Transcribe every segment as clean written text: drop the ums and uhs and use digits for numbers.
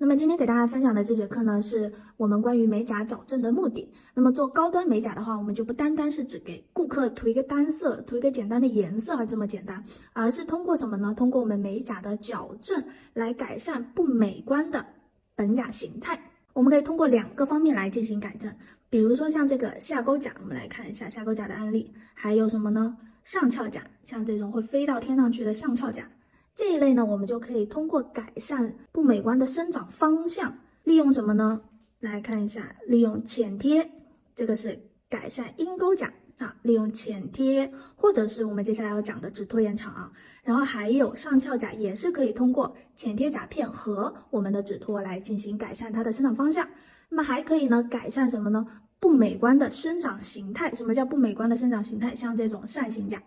那么今天给大家分享的这节课呢，是我们关于美甲矫正的目的。那么做高端美甲的话，我们就不单单是只给顾客涂一个单色，涂一个简单的颜色这么简单，而是通过什么呢？通过我们美甲的矫正来改善不美观的本甲形态。我们可以通过2个方面来进行改正，比如说像这个下钩甲，我们来看一下下钩甲的案例，还有什么呢？上翘甲，像这种会飞到天上去的上翘甲。这一类呢，我们就可以通过改善不美观的生长方向，利用什么呢？来看一下，利用浅贴，这个是改善鹰钩甲啊，利用浅贴，或者是我们接下来要讲的指拖延长啊。然后还有上翘甲，也是可以通过浅贴甲片和我们的指拖来进行改善它的生长方向。那么还可以呢，改善什么呢？不美观的生长形态。什么叫不美观的生长形态？像这种扇形甲。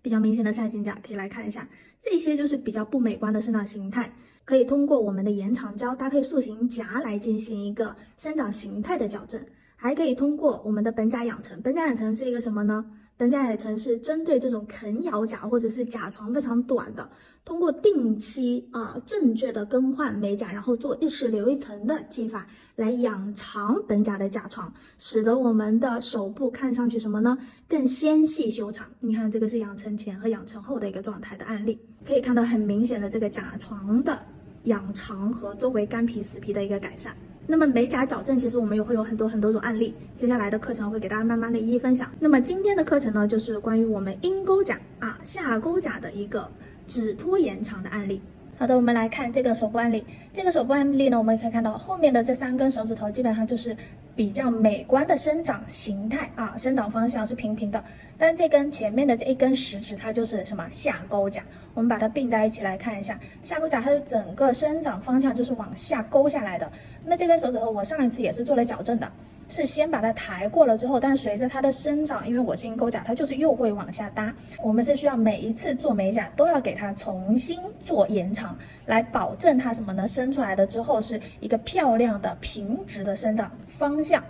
比较明显的扇形甲可以来看一下，这些就是比较不美观的生长形态，可以通过我们的延长胶搭配塑形夹来进行一个生长形态的矫正，还可以通过我们的本甲养成。本甲养成是一个什么呢？本甲养成是针对这种啃咬甲或者是甲床非常短的，通过定期正确的更换美甲，然后做日式留一层的技法来养长本甲的甲床，使得我们的手部看上去什么呢？更纤细修长。你看这个是养成前和养成后的一个状态的案例，可以看到很明显的这个甲床的养长和周围干皮死皮的一个改善。那么美甲矫正其实我们也会有很多种案例，接下来的课程会给大家慢慢的一一分享。那么今天的课程呢，就是关于我们鹰钩甲下钩甲的一个指拖延长的案例。好的，我们来看这个手部案例。这个手部案例呢，我们可以看到后面的这3根手指头基本上就是比较美观的生长形态生长方向是平平的。但这根前面的这1根食指，它就是什么？下钩甲。我们把它并在一起来看一下，下钩甲它的整个生长方向就是往下勾下来的。那么这根手指头我上一次也是做了矫正的，是先把它抬过了之后，但随着它的生长，因为我是鹰钩甲，它就是又会往下搭。我们是需要每一次做美甲都要给它重新做延长，来保证它什么呢？生出来的之后是一个漂亮的平直的生长方向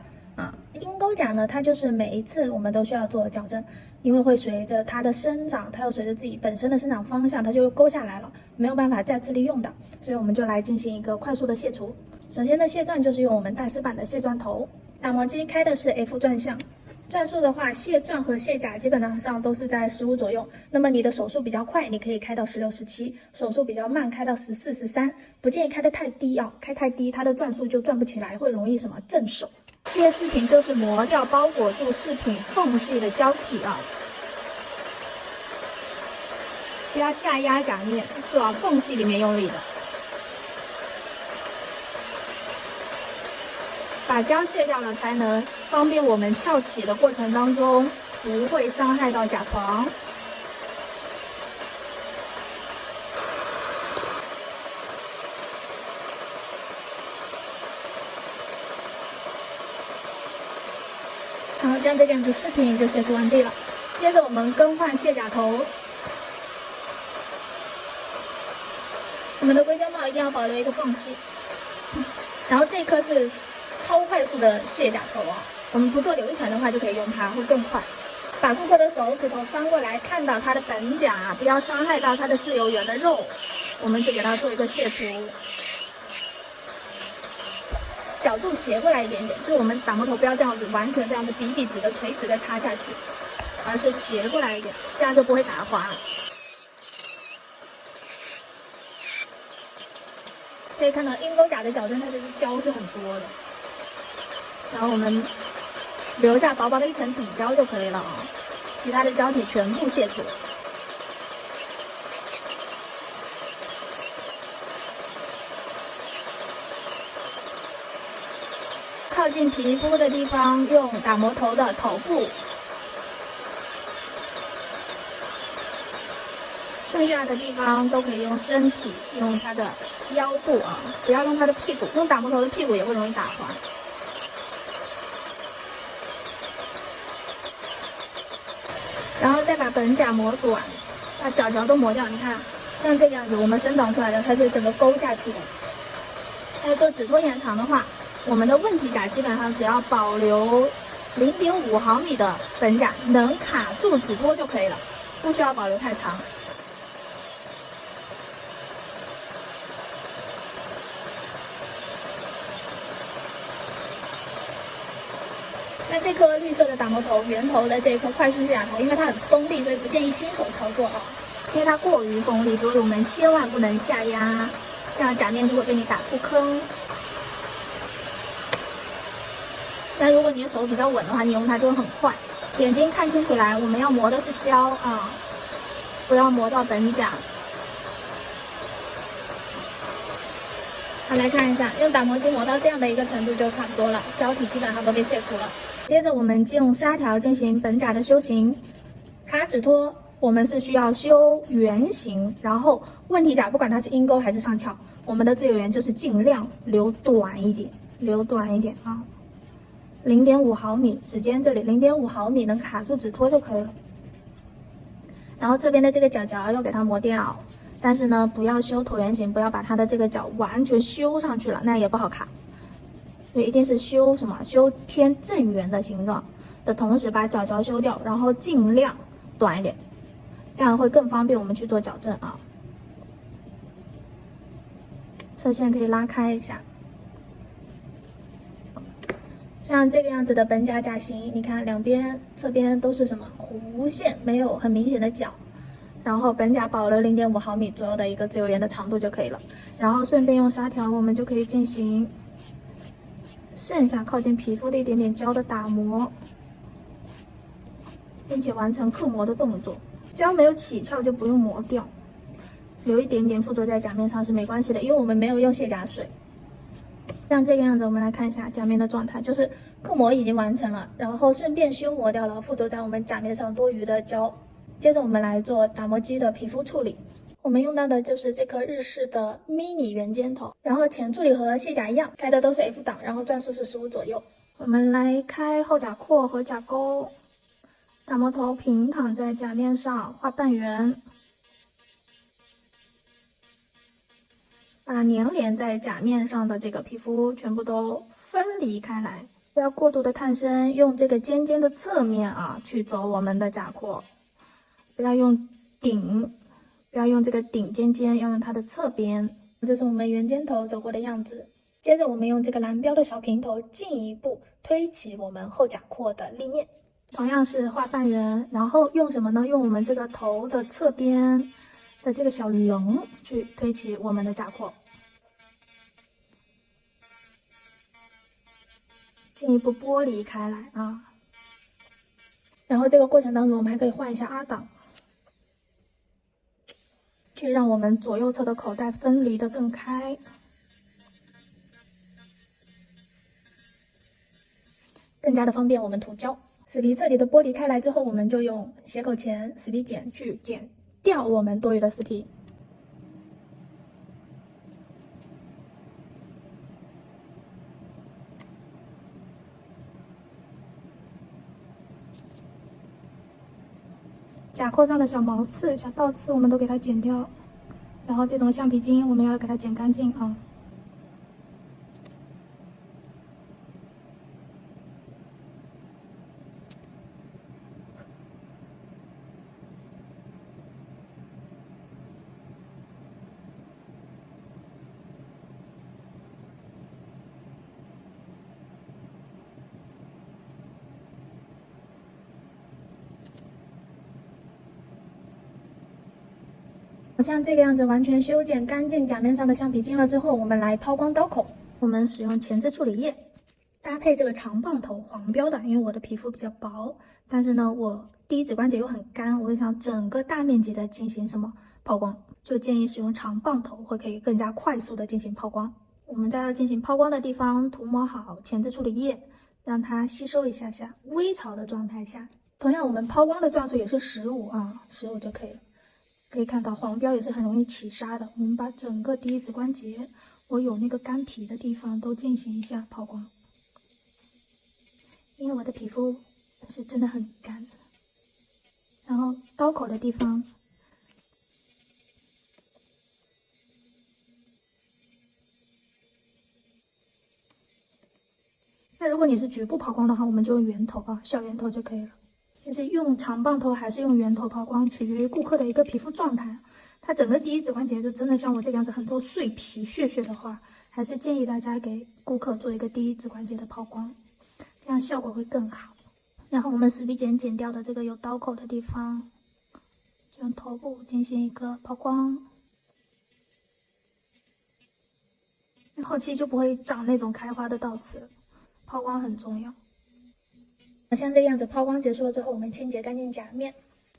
鹰钩甲呢，它就是每一次我们都需要做矫正，因为会随着它的生长，它又随着自己本身的生长方向，它就勾下来了，没有办法再次利用的，所以我们就来进行一个快速的卸除。首先的卸钻就是用我们大师版的卸钻头，打磨机开的是 F 钻项，钻数的话，卸钻和卸甲基本上都是在15左右。那么你的手速比较快，你可以开到16、17；手速比较慢，开到14、13。不建议开得太低开太低，它的钻数就转不起来，会容易什么震手。卸饰品就是磨掉包裹住饰品缝隙的胶体不要下压甲面，是往缝隙里面用力的。把胶卸掉了，才能方便我们翘起的过程当中不会伤害到甲床。好，像这个样子，饰品就卸除完毕了。接着我们更换卸甲头。我们的硅胶帽一定要保留一个缝隙。然后这颗是超快速的卸甲头我们不做留一层的话就可以用它，会更快。把顾客的手指头翻过来，看到它的本甲，不要伤害到它的自由源的肉，我们就给它做一个卸除。角度斜过来一点点，就是我们打磨头不要这样子完全这样子笔直的垂直的插下去，而是斜过来一点，这样就不会打滑了。可以看到鹰钩甲的矫正，它这是胶是很多的，然后我们留下薄薄的一层底胶就可以了其他的胶体全部卸除。靠近皮肤的地方用打磨头的头部，剩下的地方都可以用身体，用它的腰部不要用它的屁股，用打磨头的屁股也会容易打滑。然后再把本甲磨短，把角都磨掉。你看，像这个样子，我们生长出来的它是整个勾下去的。要做指拖延长的话，我们的问题甲基本上只要保留0.5毫米的本甲，能卡住指拖就可以了，不需要保留太长。那这颗绿色的打磨头，圆头的这颗快速卸甲头，因为它很锋利，所以不建议新手操作啊，因为它过于锋利，所以我们千万不能下压，这样甲面就会被你打出坑。那如果你的手比较稳的话，你用它就会很快。眼睛看清楚来，我们要磨的是胶啊，不要磨到本甲。好，来看一下，用打磨机磨到这样的一个程度就差不多了，胶体基本上都被卸除了。接着我们就用砂条进行本甲的修形。卡指托我们是需要修圆形，然后问题甲不管它是鹰钩还是上翘，我们的自由圆就是尽量留短一点，啊，0.5毫米，指尖这里0.5毫米能卡住指托就可以了。然后这边的这个角角要给它磨掉。但是呢，不要修椭圆形，不要把它的这个角完全修上去了，那也不好卡。所以一定是修什么？修偏正圆的形状的同时，把角角修掉，然后尽量短一点，这样会更方便我们去做矫正啊。侧线可以拉开一下，像这个样子的本甲甲型，你看两边侧边都是什么弧线，没有很明显的角。然后本甲保留0.5毫米左右的一个自由圆的长度就可以了。然后顺便用砂条，我们就可以进行剩下靠近皮肤的一点点胶的打磨，并且完成刻磨的动作。胶没有起翘就不用磨掉，留一点点附着在甲面上是没关系的，因为我们没有用卸甲水。像这个样子，我们来看一下甲面的状态，就是刻磨已经完成了，然后顺便修磨掉了附着在我们甲面上多余的胶。接着我们来做打磨机的皮肤处理，我们用到的就是这颗日式的 mini 圆尖头，然后前处理和卸甲一样，开的都是 F 档，然后转速是15左右。我们来开后甲廓和甲沟，打磨头平躺在甲面上画半圆，把粘连在甲面上的这个皮肤全部都分离开来，不要过度的探身，用这个尖尖的侧面啊去走我们的甲廓。不要用顶，不要用这个顶尖尖，要用它的侧边。这是我们圆尖头走过的样子。接着我们用这个蓝标的小平头进一步推起我们后甲廓的立面，同样是画半圆，然后用什么呢？用我们这个头的侧边的这个小棱去推起我们的甲廓，进一步剥离开来啊。然后这个过程当中，我们还可以换一下R档。去让我们左右侧的口袋分离的更开，更加的方便我们涂胶。死皮彻底的剥离开来之后，我们就用斜口钳、死皮剪去剪掉我们多余的死皮。甲廓上的小毛刺、小倒刺，我们都给它剪掉。然后这种橡皮筋，我们要给它剪干净啊。像这个样子完全修剪干净甲面上的橡皮筋了之后，我们来抛光刀口。我们使用前置处理液，搭配这个长棒头黄标的，因为我的皮肤比较薄，但是呢我第一指关节又很干，我就想整个大面积的进行什么抛光，就建议使用长棒头，会可以更加快速的进行抛光。我们在要进行抛光的地方涂抹好前置处理液，让它吸收一下下，微潮的状态下。同样我们抛光的转速也是15啊，15就可以了。可以看到黄标也是很容易起沙的，我们把整个第一指关节，我有那个干皮的地方都进行一下抛光，因为我的皮肤是真的很干。然后刀口的地方，那如果你是局部抛光的话，我们就用圆头啊，小圆头就可以了。就是用长棒头还是用圆头抛光，取决于顾客的一个皮肤状态。它整个第一指关节就真的像我这个样子，很多碎皮屑屑的话，还是建议大家给顾客做一个第一指关节的抛光。这样效果会更好。然后我们死皮剪剪掉的这个有刀口的地方，就用头部进行一个抛光，后期就不会长那种开花的倒刺了。抛光很重要。像这个样子，抛光结束了之后，我们清洁干净甲面，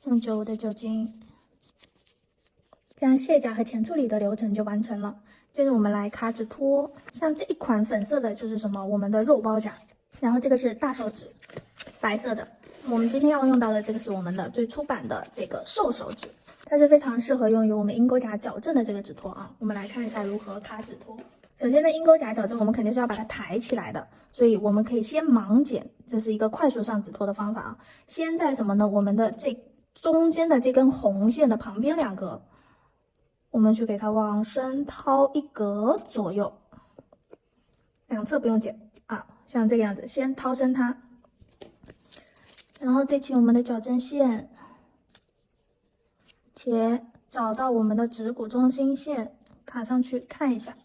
用95的酒精，这样卸甲和前处理的流程就完成了。接着我们来卡纸托，像这一款粉色的就是什么？我们的肉包甲，然后这个是大手指，白色的。我们今天要用到的这个是我们的最初版的这个瘦手指，它是非常适合用于我们鹰钩甲矫正的这个指托啊。我们来看一下如何卡指托。首先呢，鹰钩甲矫正我们肯定是要把它抬起来的，所以我们可以先盲剪，这是一个快速上指托的方法啊。先在什么呢？我们的这中间的这根红线的旁边2格，我们去给它往深掏1格左右，两侧不用剪啊，像这个样子，先掏深它。然后对齐我们的矫正线，且找到我们的指骨中心线，卡上去看一下。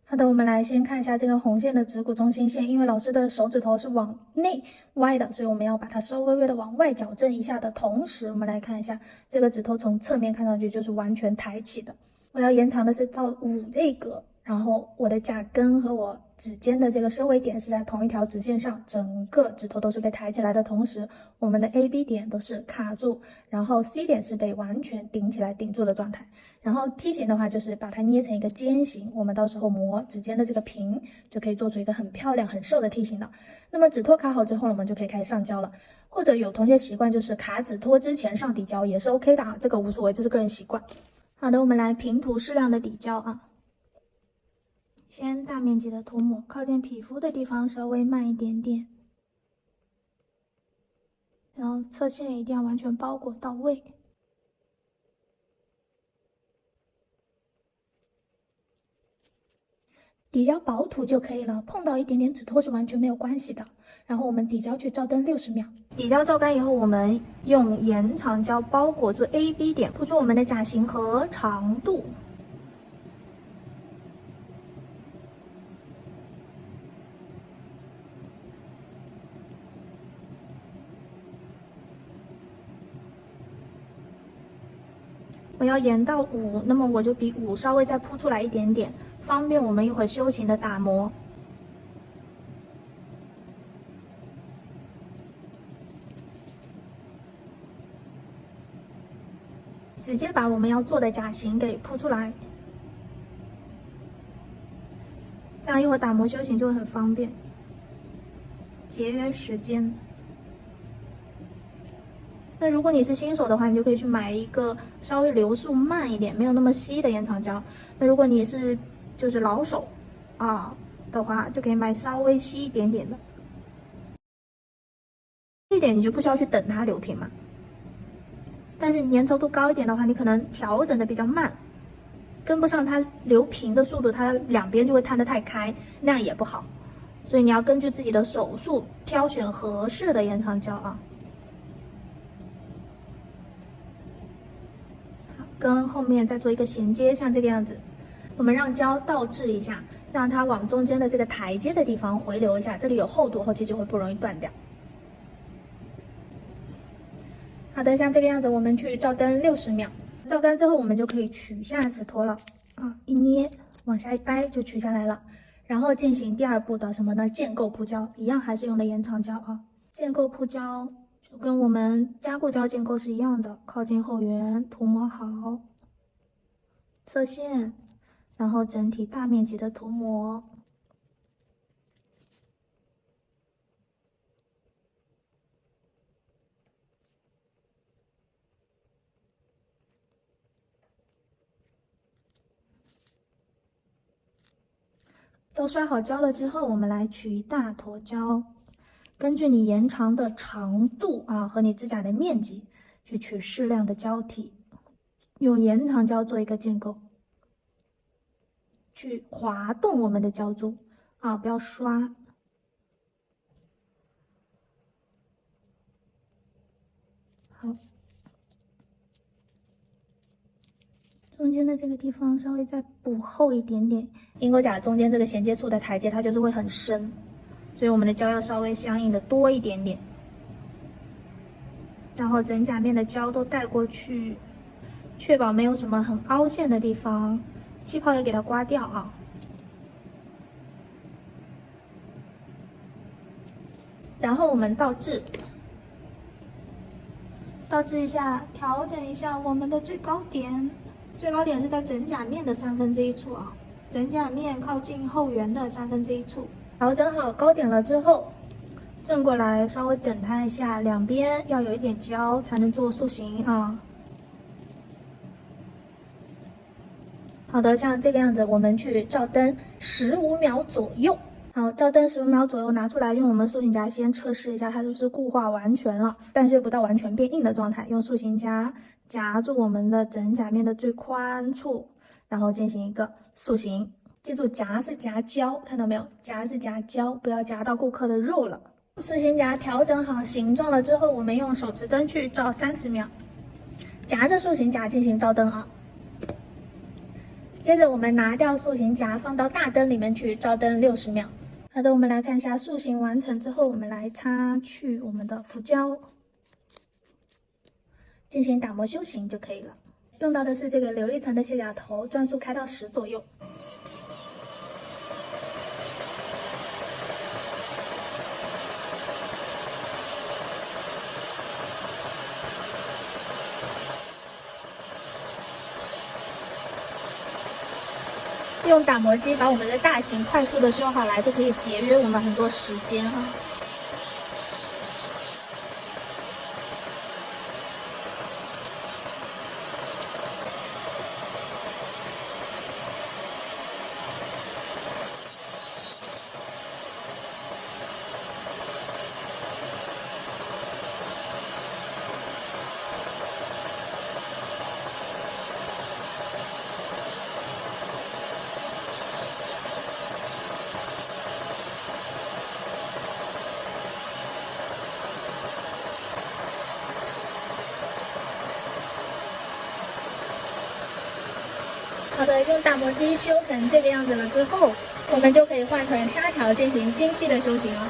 好的，我们来先看一下这根红线的指骨中心线，因为老师的手指头是往内歪的，所以我们要把它稍微的往外矫正一下的同时，我们来看一下这个指头从侧面看上去就是完全抬起的。我要延长的是到5这个，然后我的甲根和我指尖的这个收尾点是在同一条直线上，整个指头都是被抬起来的同时，我们的 AB 点都是卡住，然后 C 点是被完全顶起来顶住的状态。然后梯形的话就是把它捏成一个尖形，我们到时候磨指尖的这个平就可以做出一个很漂亮很瘦的梯形了。那么指托卡好之后呢，我们就可以开始上胶了。或者有同学习惯就是卡指托之前上底胶也是 OK 的啊，这个无所谓，这是个人习惯。好的，我们来平涂适量的底胶啊。先大面积的涂抹，靠近皮肤的地方稍微慢一点点，然后侧线一定要完全包裹到位。底胶薄涂就可以了，碰到一点点指托是完全没有关系的。然后我们底胶去照灯60秒，底胶照干以后，我们用延长胶包裹住 AB 点，铺出我们的甲型和长度。我要延到5，那么我就比5稍微再铺出来一点点，方便我们一会儿修行的打磨。直接把我们要做的甲型给铺出来，这样一会儿打磨修行就会很方便，节约时间。那如果你是新手的话，你就可以去买一个稍微流速慢一点、没有那么稀的延长胶。那如果你是就是老手啊的话，就可以买稍微稀一点点的。这一点你就不需要去等它流平嘛。但是粘稠度高一点的话，你可能调整的比较慢，跟不上它流平的速度，它两边就会摊得太开，那样也不好。所以你要根据自己的手速挑选合适的延长胶啊。跟后面再做一个衔接，像这个样子。我们让胶倒置一下，让它往中间的这个台阶的地方回流一下，这里有厚度，后期就会不容易断掉。好的，像这个样子，我们去照灯60秒，照干之后，我们就可以取下指托了啊，一捏，往下一掰就取下来了。然后进行第2步的什么呢？建构铺胶，一样还是用的延长胶啊。建构铺胶就跟我们加固胶建构是一样的，靠近后缘涂抹好，侧线，然后整体大面积的涂抹。都刷好胶了之后，我们来取一大坨胶，根据你延长的长度啊和你指甲的面积去取适量的胶体，用延长胶做一个建构，去滑动我们的胶珠啊，不要刷。好，中间的这个地方稍微再补厚一点点，鹰钩甲中间这个衔接处的台阶它就是会很深，所以我们的胶要稍微相应的多一点点。然后整甲面的胶都带过去，确保没有什么很凹陷的地方，气泡也给它刮掉啊。然后我们倒置一下，调整一下我们的最高点，最高点是在整甲面的1/3处啊，整甲面靠近后缘的1/3处。调整好高点了之后，正过来稍微等它一下，两边要有一点胶才能做塑形啊。好的，像这个样子，我们去照灯15秒左右。好，照灯15秒左右，拿出来用我们塑形夹先测试一下它是不是固化完全了，但是又不到完全变硬的状态。用塑形夹夹住我们的整甲面的最宽处，然后进行一个塑形。记住，夹是夹胶，看到没有？夹是夹胶，不要夹到顾客的肉了。塑形夹调整好形状了之后，我们用手持灯去照30秒，夹着塑形夹进行照灯啊。接着我们拿掉塑形夹，放到大灯里面去照灯60秒。好的，我们来看一下塑形完成之后，我们来擦去我们的浮胶，进行打磨修形就可以了。用到的是这个琉璃层的卸甲头，转速开到10左右。用打磨机把我们的大型快速的修好来，就可以节约我们很多时间啊。好的，用打磨机修成这个样子了之后，我们就可以换成砂条进行精细的修形了。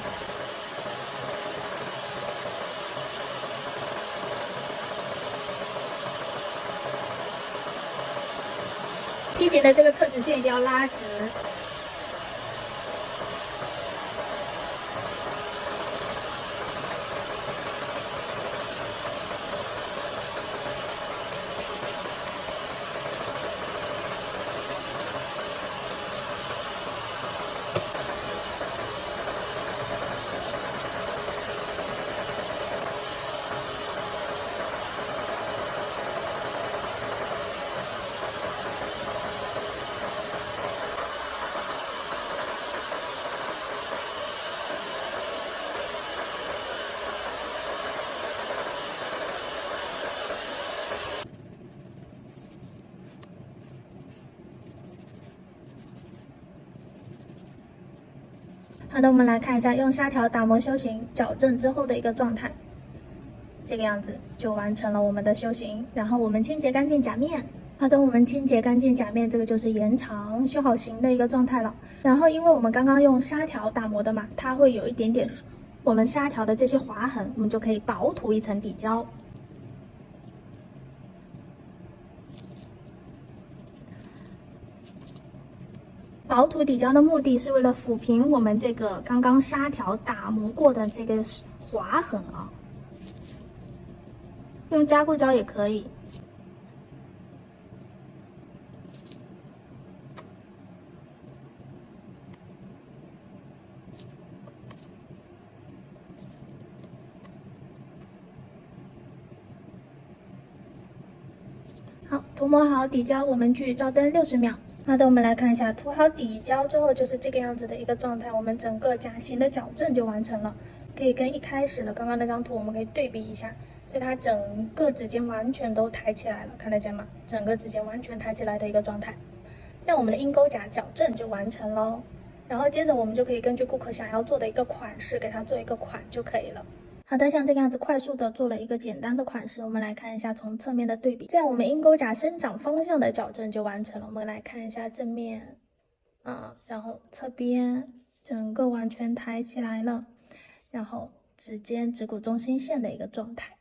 梯形的这个侧直线一定要拉直。好的，我们来看一下用砂条打磨修形矫正之后的一个状态，这个样子就完成了我们的修形。然后我们清洁干净甲面。好的，我们清洁干净甲面，这个就是延长修好形的一个状态了。然后因为我们刚刚用砂条打磨的嘛，它会有一点点我们砂条的这些划痕，我们就可以薄涂一层底胶。薄涂底胶的目的是为了抚平我们这个刚刚砂条打磨过的这个划痕啊，用加固胶也可以。好，涂抹好底胶，我们去照灯60秒。好的，我们来看一下，涂好底胶之后就是这个样子的一个状态，我们整个甲型的矫正就完成了。可以跟一开始的刚刚那张图，我们可以对比一下，所以它整个指尖完全都抬起来了，看得见吗？整个指尖完全抬起来的一个状态，这样我们的鹰钩甲矫正就完成喽。然后接着我们就可以根据顾客想要做的一个款式，给它做一个款就可以了。好的，像这个样子快速的做了一个简单的款式，我们来看一下从侧面的对比，这样我们鹰钩甲生长方向的矫正就完成了。我们来看一下正面，然后侧边整个完全抬起来了，然后指尖指骨中心线的一个状态。